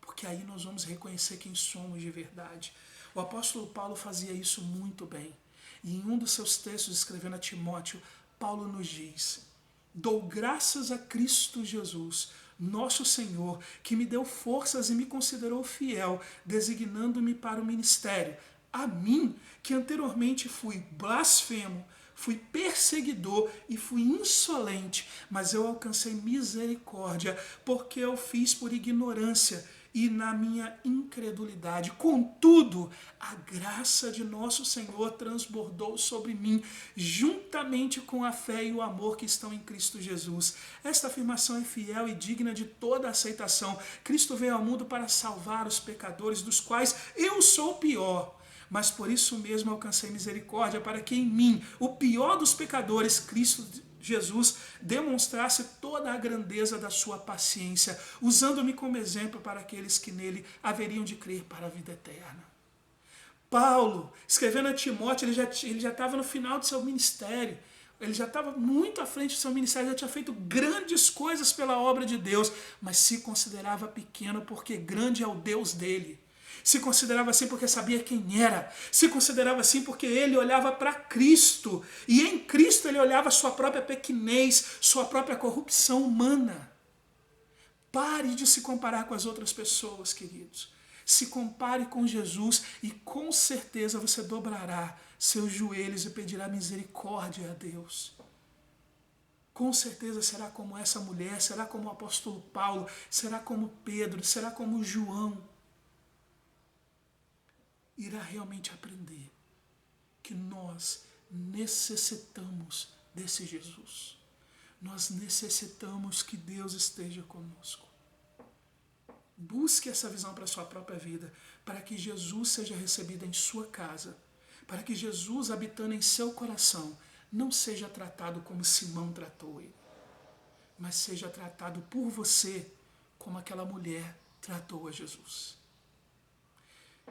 porque aí nós vamos reconhecer quem somos de verdade. O apóstolo Paulo fazia isso muito bem, e em um dos seus textos, escrevendo a Timóteo, Paulo nos diz: dou graças a Cristo Jesus, nosso Senhor, que me deu forças e me considerou fiel, designando-me para o ministério. A mim, que anteriormente fui blasfemo, fui perseguidor e fui insolente, mas eu alcancei misericórdia, porque eu fiz por ignorância e na minha incredulidade. Contudo, a graça de nosso Senhor transbordou sobre mim, juntamente com a fé e o amor que estão em Cristo Jesus. Esta afirmação é fiel e digna de toda aceitação. Cristo veio ao mundo para salvar os pecadores, dos quais eu sou o pior. Mas por isso mesmo alcancei misericórdia, para que em mim, o pior dos pecadores, Cristo Jesus, demonstrasse toda a grandeza da sua paciência, usando-me como exemplo para aqueles que nele haveriam de crer para a vida eterna. Paulo, escrevendo a Timóteo, ele já estava no final do seu ministério, ele já estava muito à frente do seu ministério, já tinha feito grandes coisas pela obra de Deus, mas se considerava pequeno porque grande é o Deus dele. Se considerava assim porque sabia quem era. Se considerava assim porque ele olhava para Cristo. E em Cristo ele olhava sua própria pequenez, sua própria corrupção humana. Pare de se comparar com as outras pessoas, queridos. Se compare com Jesus e com certeza você dobrará seus joelhos e pedirá misericórdia a Deus. Com certeza será como essa mulher, será como o apóstolo Paulo, será como Pedro, será como João. Irá realmente aprender que nós necessitamos desse Jesus. Nós necessitamos que Deus esteja conosco. Busque essa visão para a sua própria vida, para que Jesus seja recebido em sua casa, para que Jesus, habitando em seu coração, não seja tratado como Simão tratou ele, mas seja tratado por você como aquela mulher tratou a Jesus.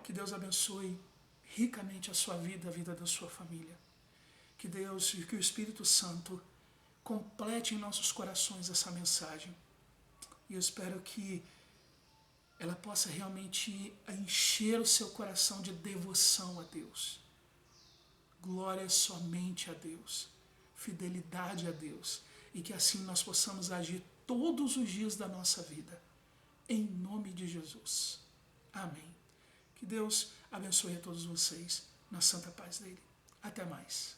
Que Deus abençoe ricamente a sua vida, a vida da sua família. Que Deus e que o Espírito Santo complete em nossos corações essa mensagem. E eu espero que ela possa realmente encher o seu coração de devoção a Deus. Glória somente a Deus. Fidelidade a Deus. E que assim nós possamos agir todos os dias da nossa vida. Em nome de Jesus. Amém. Que Deus abençoe a todos vocês na santa paz dele. Até mais.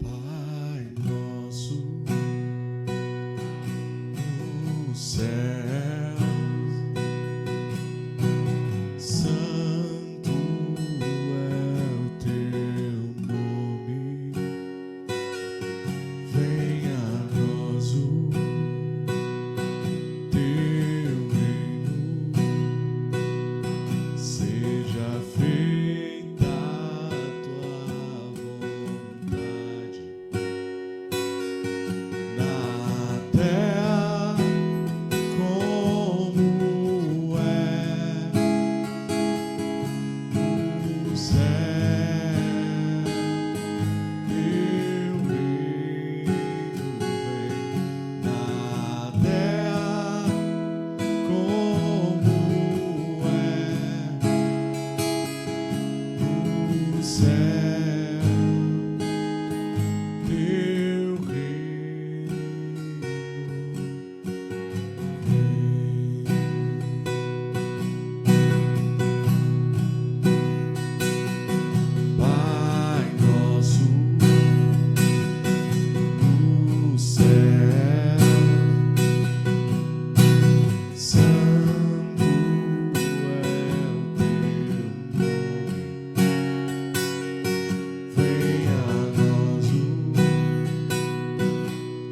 Pai nosso no céu, santo é o teu nome. Venha a nós o teu reino, seja feita a tua vontade, na terra como é no céu. Teu reino vem na terra como é no céu. Teu reino vem. Pai nosso no céu, santo é o teu nome. Venha a nós o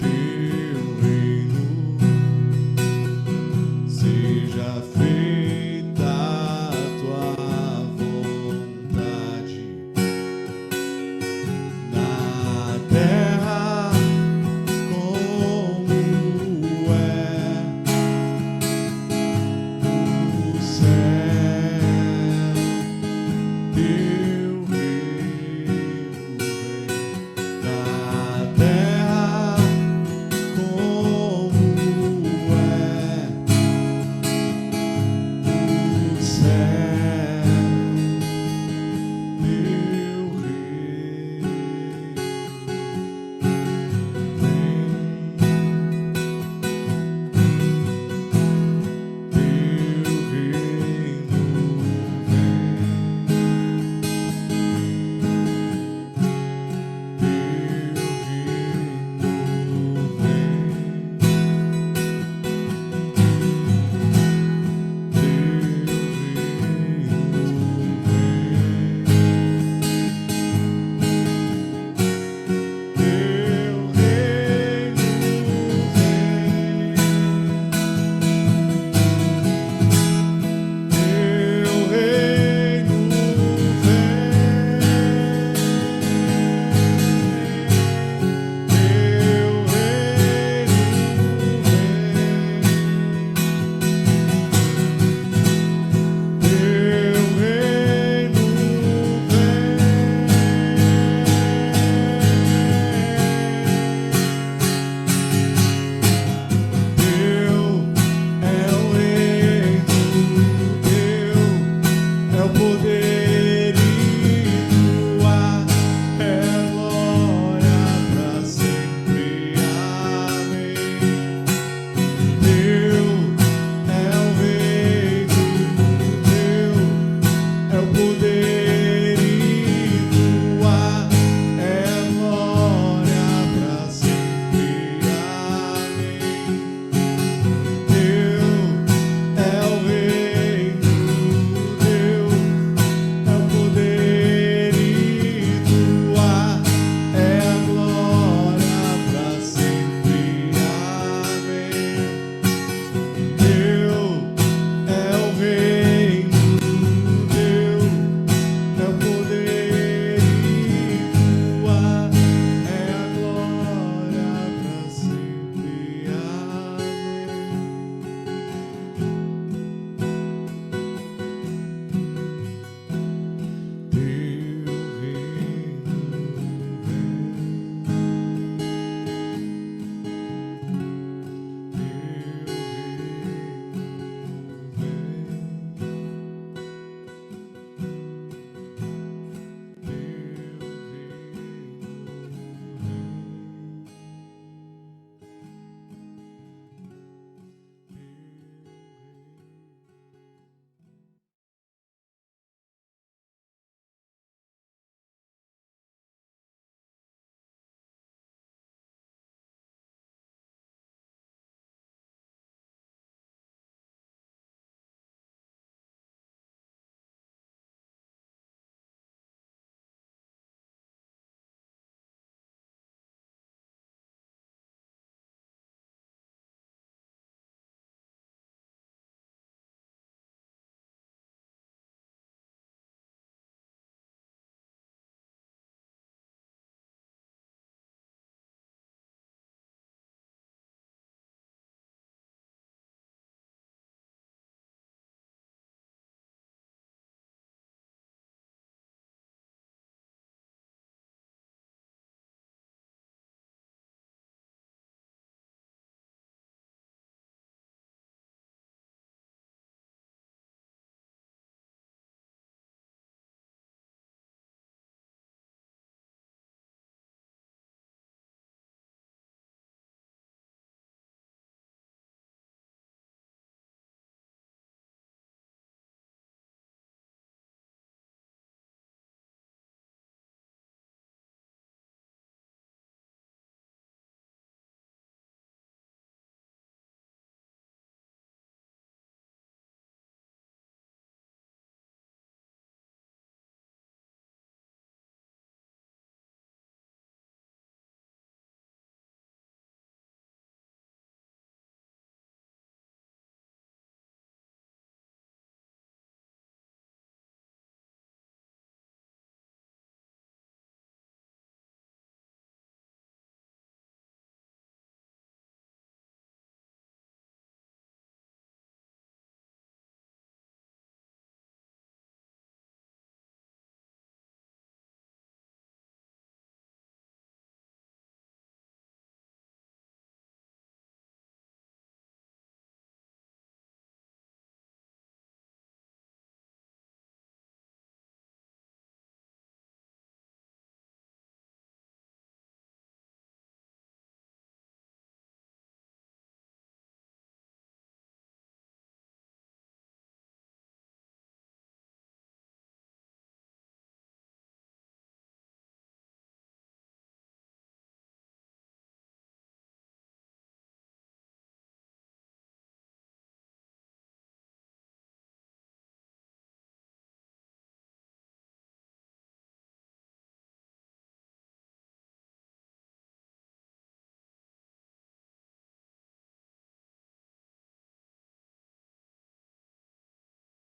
teu reino, seja feita